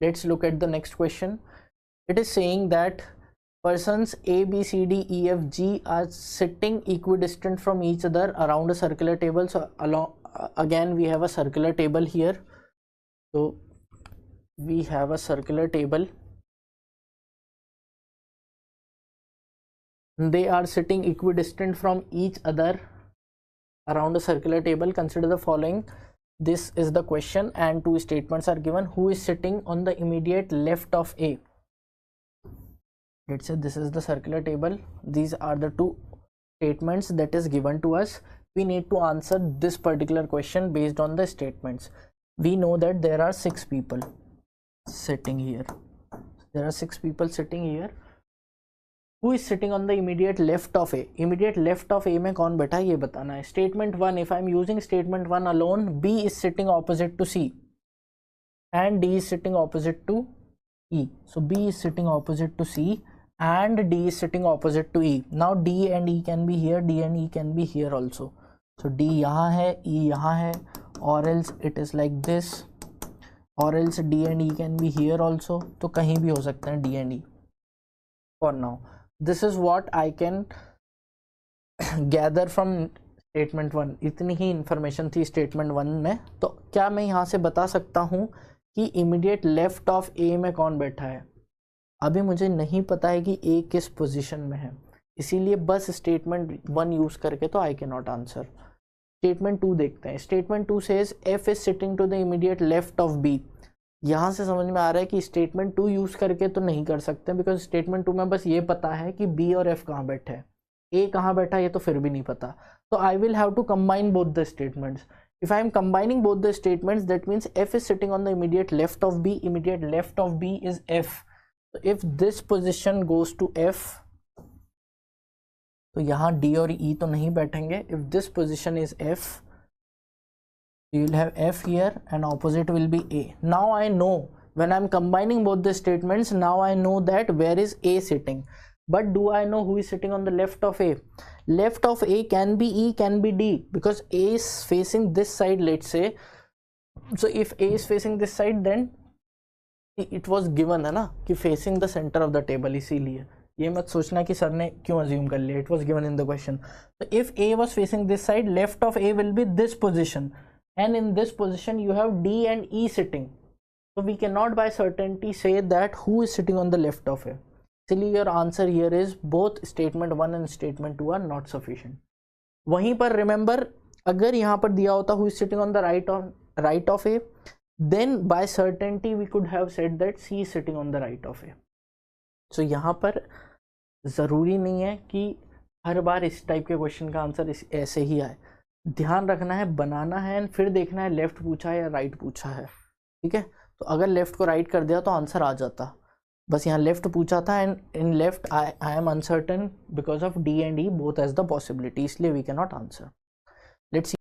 Let's look at the next question. It is saying that persons A, B, C, D, E, F, G are sitting equidistant from each other around a circular table. So again we have a circular table here. So we have a circular table. They are sitting equidistant from each other around a circular table. Consider the following. This is the question and two statements are given. Who is sitting on the immediate left of A? Let's say this is the circular table. These are the two statements that is given to us. We need to answer this particular question based on the statements. We know that there are 6 people sitting here. There are 6 people sitting here. Who is sitting on the immediate left of A? Immediate left of A में कौन बैठा है ये बताना है. Statement 1, if I am using statement 1 alone, B is sitting opposite to C and D is sitting opposite to E. So B is sitting opposite to C and D is sitting opposite to E. Now D and E can be here, D and E can be here also. So D यहाँ है, E यहाँ है, or else it is like this, or else D and E can be here also. तो कहीं भी हो सकते हैं D and E. For now, this is what I can gather from statement 1. इतनी ही information थी statement 1 में. तो क्या मैं यहाँ से बता सकता हूँ कि immediate left of A में कौन बैठा है? अभी मुझे नहीं पता है कि A किस पोजीशन में है, इसीलिए बस statement 1 यूज करके तो I cannot answer. Statement 2 देखते हैं. Statement 2 says F is sitting to the immediate left of B. यहाँ से समझ में आ रहा है कि स्टेटमेंट 2 यूज करके तो नहीं कर सकते, बिकॉज स्टेटमेंट 2 में बस ये पता है कि बी और एफ कहाँ बैठे हैं, ए कहाँ बैठा है ये तो फिर भी नहीं पता. तो I will have to combine both the statements. If I am combining both the statements that means F is sitting on the immediate left of B. Immediate left of B is F. तो if this position goes to F, तो यहाँ D और E तो नहीं बैठेंगे. If this position is F, you will have F here and opposite will be A. Now I know when I'm combining both the statements, now I know that where is A sitting. But do I know who is sitting on the left of A? Left of A can be E, can be D, because A is facing this side, let's say. So if A is facing this side, then it was given है ना कि facing the center of the table. इसीलिए ये मत सोचना कि sir ने क्यों assume कर लिया. It was given in the question. So if A was facing this side, left of A will be this position. And in this position you have D and E sitting. So we cannot by certainty say that who is sitting on the left of A. Actually your answer here is both statement 1 and statement 2 are not sufficient. वहीं पर remember, अगर यहाँ पर दिया होता who is sitting on the right of A, then by certainty we could have said that C is sitting on the right of A. So यहाँ पर ज़रूरी नहीं है कि हर बार इस टाइप के क्वेश्चन का आंसर ऐसे ही आए. ध्यान रखना है, बनाना है एंड फिर देखना है लेफ्ट पूछा है या राइट पूछा है. ठीक है, तो अगर लेफ्ट को राइट कर दिया तो आंसर आ जाता. बस यहाँ लेफ्ट पूछा था and in left I am uncertain because of D and E both as the possibility, इसलिए we can not answer. Let's